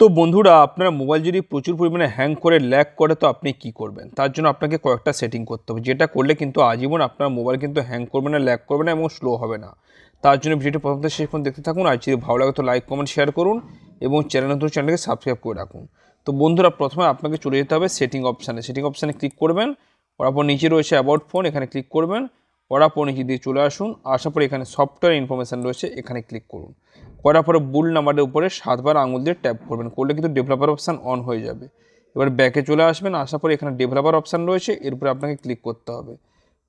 তো বন্ধুরা আপনার মোবাইল যদি প্রচুর পরিমাণে হ্যাং করে ল্যাগ করে তো আপনি কি করবেন? তার জন্য আপনাকে কয়েকটা সেটিং করতে হবে, যেটা করলে কিন্তু আজীবন আপনার মোবাইল কিন্তু হ্যাং করবে না, ল্যাগ করবে না এবং স্লো হবে না। তার জন্য ভিডিওটি প্রথম থেকে শেষ পর্যন্ত দেখতে থাকুন। আর যদি ভালো লাগে তো লাইক কমেন্ট শেয়ার করুন এবং চ্যানেলটাকে সাবস্ক্রাইব করে রাখুন। তো বন্ধুরা প্রথমে আপনাকে চলে যেতে হবে সেটিং অপশানে ক্লিক করবেন। করার পর নিচে রয়েছে অ্যাবাউট ফোন, এখানে ক্লিক করবেন। করার পর নিচে দিয়ে চলে আসুন, আসার পরে এখানে সফটওয়্যার ইনফরমেশান রয়েছে, এখানে ক্লিক করুন। করার পরে বুল নাম্বারের উপরে 7 বার আঙুল দিয়ে ট্যাপ করবেন, করলে কিন্তু ডেভেলপার অপশান অন হয়ে যাবে। এবার ব্যাকে চলে আসবেন, আসার পরে এখানে ডেভেলপার অপশান রয়েছে, এর উপরে আপনাকে ক্লিক করতে হবে।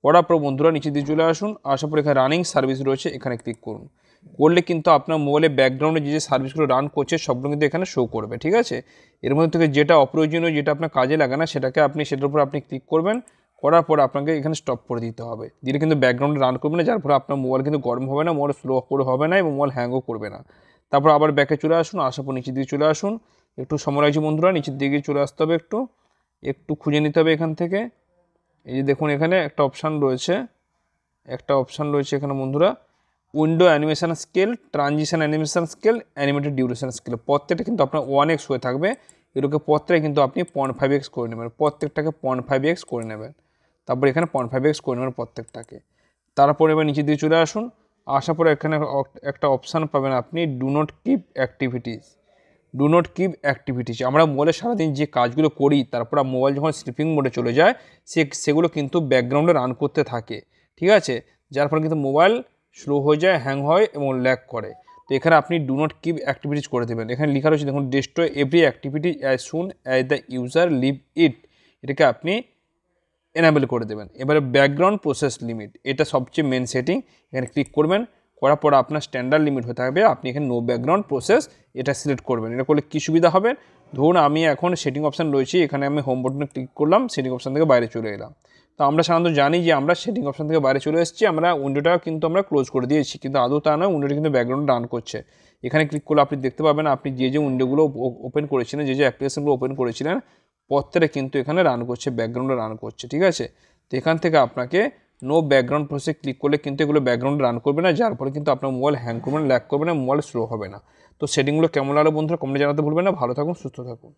করার পর বন্ধুরা নিচে দিয়ে চলে আসুন, আসার পরে এখানে রানিং সার্ভিস রয়েছে, এখানে ক্লিক করুন। করলে কিন্তু আপনার মোবাইলে ব্যাকগ্রাউন্ডে যে সার্ভিসগুলো রান করছে সবগুলো কিন্তু এখানে শো করবে, ঠিক আছে। এর মধ্যে থেকে যেটা অপ্রয়োজনীয়, যেটা আপনার কাজে লাগে না, সেটার উপর আপনি ক্লিক করবেন। করার পর আপনাকে এখানে স্টপ করে দিতে হবে, দিলে কিন্তু ব্যাকগ্রাউন্ডে রান করবে না, যার ফলে আপনার মোবাইল কিন্তু গরম হবে না, মোবাইল স্লো হবে না এবং মোবাইল হ্যাংও করবে না। তারপর আবার ব্যাকে চলে আসুন, আসার পর নিচের দিকে চলে আসুন। একটু সময় লাগছে বন্ধুরা, নিচের দিকে চলে আসতে হবে, একটু খুঁজে নিতে হবে এখান থেকে। এই যে দেখুন এখানে একটা অপশান রয়েছে এখানে বন্ধুরা, window animation scale, transition animation scale, animated duration scale, প্রত্যেকটা কিন্তু আপনার 1x হয়ে থাকবে। এগুলোকে প্রত্যেকটা কিন্তু আপনি 0.5x করে নেবেন, প্রত্যেকটাকে 0.5x করে নেবেন। তারপর এখানে 0.5x করে নেবেন প্রত্যেকটাকে। তারপর এবার নিচের দিকে চলে আসুন, আসার পরে এখানে একটা অপশান পাবেন আপনি, ডু নট কিপ অ্যাক্টিভিটিস। আমরা মোবাইলে সারাদিন যে কাজগুলো করি, তারপর মোবাইল যখন স্লিপিং মোডে চলে যায় সেগুলো কিন্তু ব্যাকগ্রাউন্ডে রান করতে থাকে, ঠিক আছে। যার ফলে কিন্তু মোবাইল স্লো হয়ে যায়, হ্যাং হয় এবং ল্যাগ করে। তো এখানে আপনি ডু নট কিপ অ্যাক্টিভিটিস করে দেবেন। এখানে লেখা রয়েছে দেখুন, destroy every activity as soon as the user leave it, এটাকে আপনি এনাবেল করে দেবেন। এবারে ব্যাকগ্রাউন্ড প্রসেস লিমিট, এটা সবচেয়ে মেন সেটিং, এখানে ক্লিক করবেন। করার পর আপনার স্ট্যান্ডার্ড লিমিট হয়ে থাকবে, আপনি এখানে নো ব্যাকগ্রাউন্ড প্রসেস এটা সিলেক্ট করবেন। এটা করলে কী সুবিধা হবে, ধরুন আমি এখন সেটিং অপশান রয়েছে, এখানে আমি হোম বাটনে ক্লিক করলাম, সেটিং অপশান থেকে বাইরে চলে এলাম। তো আমরা সাধারণত জানি যে আমরা সেটিং অপশান থেকে বাইরে চলে এসেছি, আমরা উইন্ডোটা কিন্তু আমরা ক্লোজ করে দিয়েছি, কিন্তু আদৌ তা নয়, উইন্ডোটা কিন্তু ব্যাকগ্রাউন্ড রান করছে। এখানে ক্লিক করলে আপনি দেখতে পাবেন আপনি যে উইন্ডোগুলো ওপেন করেছিলেন, যে অ্যাপ্লিকেশনগুলো ওপেন করেছিলেন, প্রত্যেকটা কিন্তু এখানে রান করছে, ব্যাকগ্রাউন্ডে রান করছে, ঠিক আছে। তো এখান থেকে আপনাকে নো ব্যাকগ্রাউন্ড প্রসেসে ক্লিক করলে কিন্তু এগুলো ব্যাকগ্রাউন্ডে রান করবে না, যার ফলে কিন্তু আপনার মোবাইল হ্যাং করবে না, ল্যাগ করবে না, মোবাইল স্লো হবে না। তো সেটিংগুলো কেমন লাগলো বন্ধুরা কমেন্টে জানাতে ভুলবেন না। ভালো থাকুন, সুস্থ থাকুন।